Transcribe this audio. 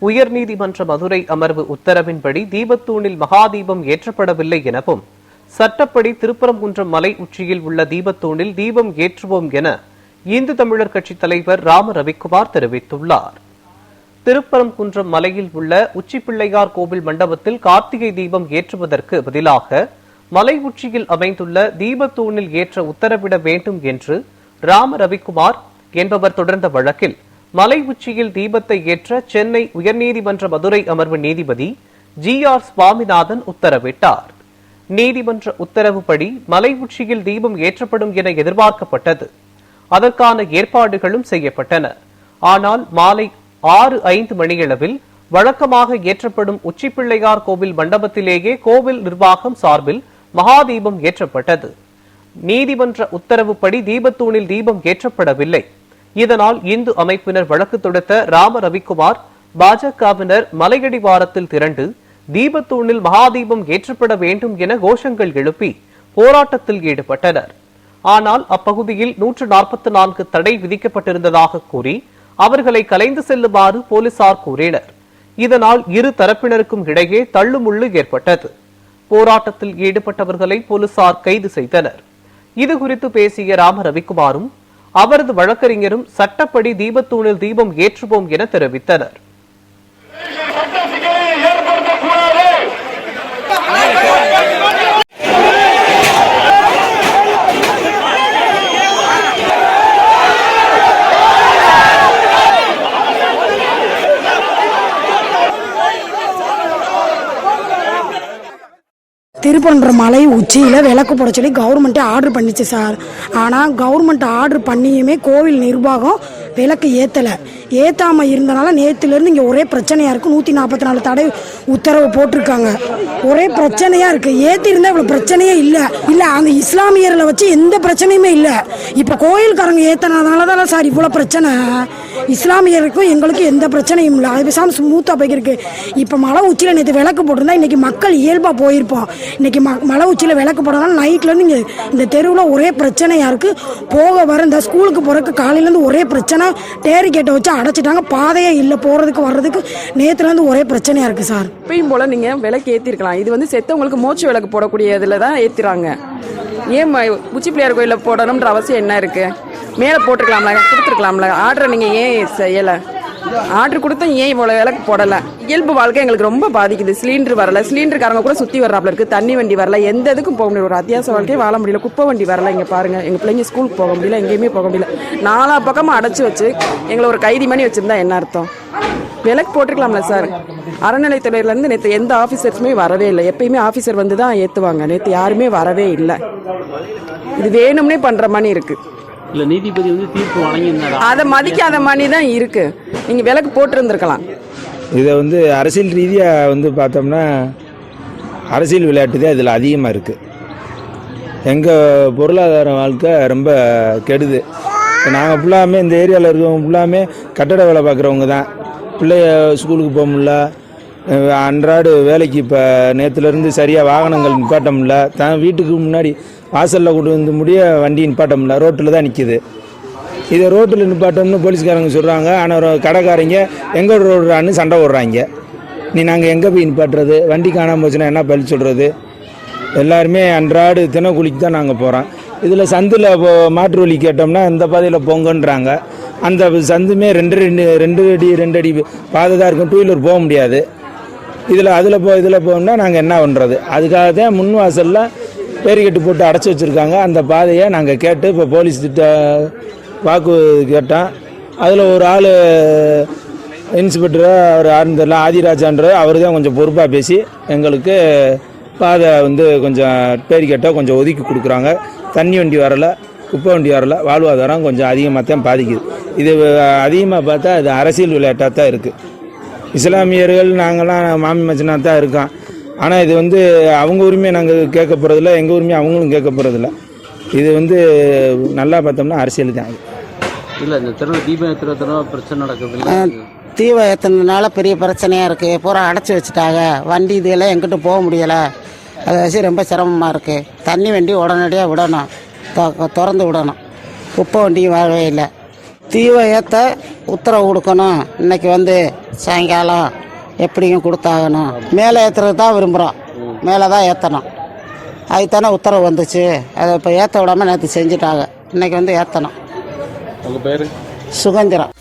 உயர்நீதிமன்ற மதுரை அமர்வு உத்தரவின்படி தீபத்தூணில் மகாதீபம் ஏற்றப்படவில்லை எனவும் சட்டப்படி திருப்பரங்குன்றம் மலை உச்சியில் உள்ள தீபத்தூணில் தீபம் ஏற்றுவோம் என இந்து தமிழர் கட்சித் தலைவர் ராம ரவிக்குமார் தெரிவித்துள்ளார். திருப்பரங்குன்றம் மலையில் உள்ள உச்சிப்பிள்ளையார் கோவில் மண்டபத்தில் கார்த்திகை தீபம் ஏற்றுவதற்கு பதிலாக மலை உச்சியில் அமைந்துள்ள தீபத்தூணில் ஏற்ற உத்தரவிட வேண்டும் என்று ராம ரவிக்குமார் என்பவர் தொடர்ந்த வழக்கில் மலை உச்சியில் தீபத்தை ஏற்ற சென்னை உயர்நீதிமன்ற மதுரை அமர்வு நீதிபதி GR சுவாமிநாதன் உத்தரவிட்டார். நீதிமன்ற உத்தரவுப்படி மலை உச்சியில் தீபம் ஏற்றப்படும் என எதிர்பார்க்கப்பட்டது. அதற்கான ஏற்பாடுகளும் செய்யப்பட்டன. ஆனால் மாலை 6:05 மணியளவில் வழக்கமாக ஏற்றப்படும் உச்சிப்பிள்ளையார் கோவில் மண்டபத்திலேயே கோவில் நிர்வாகம் சார்பில் மகாதீபம் ஏற்றப்பட்டது. நீதிமன்ற உத்தரவுப்படி தீபத்தூணில் தீபம் ஏற்றப்படவில்லை. இதனால் இந்து அமைப்பினர் வழக்கு தொடுத்த ராம ரவிக்குமார் பாஜகவினர் மலையடிவாரத்தில் திரண்டு தீபத்தூணில் மகாதீபம் ஏற்றப்பட வேண்டும் என கோஷங்கள் எழுப்பி போராட்டத்தில் ஈடுபட்டனர். ஆனால் அப்பகுதியில் 144 தடை விதிக்கப்பட்டிருந்ததாக கூறி அவர்களை கலைந்து செல்லுமாறு போலீசார் கூறினர். இதனால் இரு தரப்பினருக்கும் இடையே தள்ளுமுள்ளு ஏற்பட்டது. போராட்டத்தில் ஈடுபட்டவர்களை போலீசார் கைது செய்தனர். இதுகுறித்து பேசிய ராம ரவிக்குமாரும் அவரது வழக்கறிஞரும் சட்டப்படி தீபத்தூணில் தீபம் ஏற்றுவோம் என தெரிவித்தனர். திருப்பரங்குன்றம் மலை உச்சியில் விளக்கு போட சொல்லி கவர்மெண்ட்டே ஆர்டர் பண்ணிச்சு சார். ஆனால் கவர்மெண்ட் ஆர்டர் பண்ணியுமே கோவில் நிர்வாகம் விளக்கு ஏற்றாமல் இருந்தனால நேற்றுலேருந்து இங்கே ஒரே பிரச்சனையாக இருக்குது. 144 தடை உத்தரவு போட்டிருக்காங்க. ஒரே பிரச்சனையாக இருக்குது. ஏற்றிருந்தால் இவ்வளோ பிரச்சனையே இல்லை. அந்த இஸ்லாமியர்களை வச்சு எந்த பிரச்சனையுமே இல்லை. இப்போ கோயில்காரங்க ஏற்றினதுனால தான் சார் இவ்வளோ பிரச்சனை. இஸ்லாமியருக்கும் எங்களுக்கும் எந்த பிரச்சனையும் இல்லை. அது பேசாமல் ஸ்மூத்தாக போய்க்கிருக்கு. இப்போ மலை உச்சியில் நேற்று விளக்கு போட்டிருந்தா இன்றைக்கி மக்கள் இயல்பாக போயிருப்போம். இன்றைக்கி மலை உச்சியில் விளக்கு போடுறதுனால நைட்லேருந்து இங்கே இந்த தெருவில் ஒரே பிரச்சனையாக இருக்குது. போக வர இந்த ஸ்கூலுக்கு போகிறதுக்கு காலையிலேருந்து ஒரே பிரச்சனை. டேரிகேட்டை வச்சு அடைச்சிட்டாங்க. பாதையே இல்லை போகிறதுக்கு வர்றதுக்கு. நேற்றுலேருந்து ஒரே பிரச்சனையாக இருக்குது சார். இப்பயும் போல் நீங்கள் விளக்கு ஏற்றிருக்கலாம். இது வந்து செத்தவங்களுக்கு மோட்ச விளக்கு போடக்கூடிய இதில் தான் ஏற்றுறாங்க. ஏன் உச்சி பிள்ளையார் கோயிலில் போடணுன்ற அவசியம் என்ன இருக்குது? மேலே போட்டுருக்கலாம்ல, கொடுத்துருக்கலாம்ல. ஆர்டரை நீங்கள் ஏன் செய்யலை? ஆர்டர் கொடுத்தா ஏன் இவ்வளோ விளக்கு போடலை? இயல்பு வாழ்க்கை எங்களுக்கு ரொம்ப பாதிக்குது. சிலிண்டர் வரல, சிலிண்டருக்காரங்க கூட சுற்றி வர்றாப்புல இருக்குது. தண்ணி வண்டி வரல, எந்த இதுக்கும் போக முடியல. ஒரு அத்தியாவசிய வாழ்க்கையே வாழ முடியல. குப்பை வண்டி வரல. இங்கே பாருங்கள், எங்கள் பிள்ளைங்க ஸ்கூலுக்கு போக முடியல, எங்கேயுமே போக முடியல. 4 பக்கமாக அடைச்சி வச்சு எங்களை ஒரு கைதி மணி வச்சுருந்தா என்ன அர்த்தம்? விளக்கு போட்டிருக்கலாம்ல சார். அறநிலையத்துறையிலேருந்து நேற்று எந்த ஆஃபீஸர்ஸுமே வரவே இல்லை. எப்பயுமே ஆஃபீஸர் வந்து தான் ஏற்றுவாங்க. நேற்று யாருமே வரவே இல்லை. இது வேணும்னே பண்ணுற மாதிரி இருக்குது. இல்லை, நீதிபதி வந்து தீர்ப்பு வழங்கியிருந்தாங்க. அதை மதிக்காத மாதிரி தான் இருக்குது. நீங்கள் விளக்கு போட்டிருந்துருக்கலாம். இதை வந்து அரசியல் ரீதியாக வந்து பார்த்தோம்னா அரசியல் விளையாட்டு தான் இதில் அதிகமாக இருக்குது. எங்கள் பொருளாதார வாழ்க்கை ரொம்ப கெடுது. நாங்கள் ஃபுல்லாமே இந்த ஏரியாவில் இருக்கவங்க ஃபுல்லாமே கட்டட வேலை பார்க்குறவங்க தான். பிள்ளைய ஸ்கூலுக்கு போக முடியல. அன்றாடு வேலைக்கு இப்போ நேற்றுலேருந்து சரியாக வாகனங்கள் நிப்பாட்ட முடியல. தான் வீட்டுக்கு முன்னாடி வாசலில் கொண்டு வந்து முடிய வண்டி நிப்பாட்ட முடியல. ரோட்டில் தான் நிற்கிது. இதை ரோட்டில் நிப்பாட்டோம்னு போலீஸ்காரங்க சொல்கிறாங்க. ஆனால் கடைக்காரங்க எங்கே ரோடுறான்னு சண்டை ஓடுறாங்க. நாங்கள் எங்கே போய் நிப்பாட்டுறது? வண்டி காணாமல் போச்சுன்னா என்ன பதில் சொல்கிறது? எல்லாருமே அன்றாடு தினக்கூலிக்கு தான் நாங்கள் போகிறோம். இதில் சந்தில் மாற்று வழி கேட்டோம்னா இந்த பாதையில் போங்கன்றாங்க. அந்த சந்துமே 2 அடி பாதை தான் இருக்கும். 2 வீலர் போக முடியாது. இதில் போகணும்னா நாங்கள் என்ன பண்ணுறது? அதுக்காக தான் முன் வாசலில் பேரிகட்டு போட்டு அடைச்சி வச்சுருக்காங்க. அந்த பாதையை நாங்கள் கேட்டு இப்போ போலீஸ் வாக்கு கேட்டோம். அதில் ஒரு ஆள் இன்ஸ்பெக்டர் அவர் ஆர்ந்தரில் ஆதிராஜான்ற அவர் தான் கொஞ்சம் பொறுப்பாக பேசி எங்களுக்கு பாதை வந்து கொஞ்சம் பேரிகட்டை கொஞ்சம் ஒதுக்கி கொடுக்குறாங்க. தண்ணி வண்டி வரலை, குப்பை வண்டி வரலை. வாழ்வாதாரம் கொஞ்சம் அதிகமாக தான் பாதிக்குது. இது அதிகமாக பார்த்தா இது அரசியல் விளையாட்டாக தான் இருக்குது. இஸ்லாமியர்கள் நாங்கள்லாம் மாமி மச்சனாக தான் இருக்கோம். ஆனால் இது வந்து அவங்க உரிமையை நாங்கள் கேட்க போகிறதில்ல, எங்கள் உரிமையை அவங்களும் கேட்க போகிறதில்ல. இது வந்து நல்லா பார்த்தோம்னா அரசியல் தான். இல்லை, இந்த தெருவில் தீபம் ஏற்றுறதுனால பிரச்சனை நடக்குது. தீபம் ஏற்றுனதுனால பெரிய பிரச்சனையாக இருக்குது. பூரா அடைச்சி வச்சுட்டாங்க. வண்டி இதெல்லாம் எங்கிட்ட போக முடியலை. அதை வச்சு ரொம்ப சிரமமாக இருக்குது. தண்ணி வண்டி உடனடியாக விடணும், திறந்து விடணும். குப்பை வண்டியும் வரவே இல்லை. தீபம் ஏற்ற உத்தரவு கொடுக்கணும். இன்னைக்கு வந்து சாயங்காலம் எப்படியும் கொடுத்தாகணும். மேலே ஏற்றுறது தான் விரும்புகிறோம். மேலே தான் ஏற்றணும். அதுதானே உத்தரவு வந்துச்சு. அதை இப்போ ஏற்ற விடாமல் நேற்று செஞ்சுட்டாங்க. இன்னைக்கு வந்து ஏற்றணும். உங்கள் பேர்? சுதந்திரம்.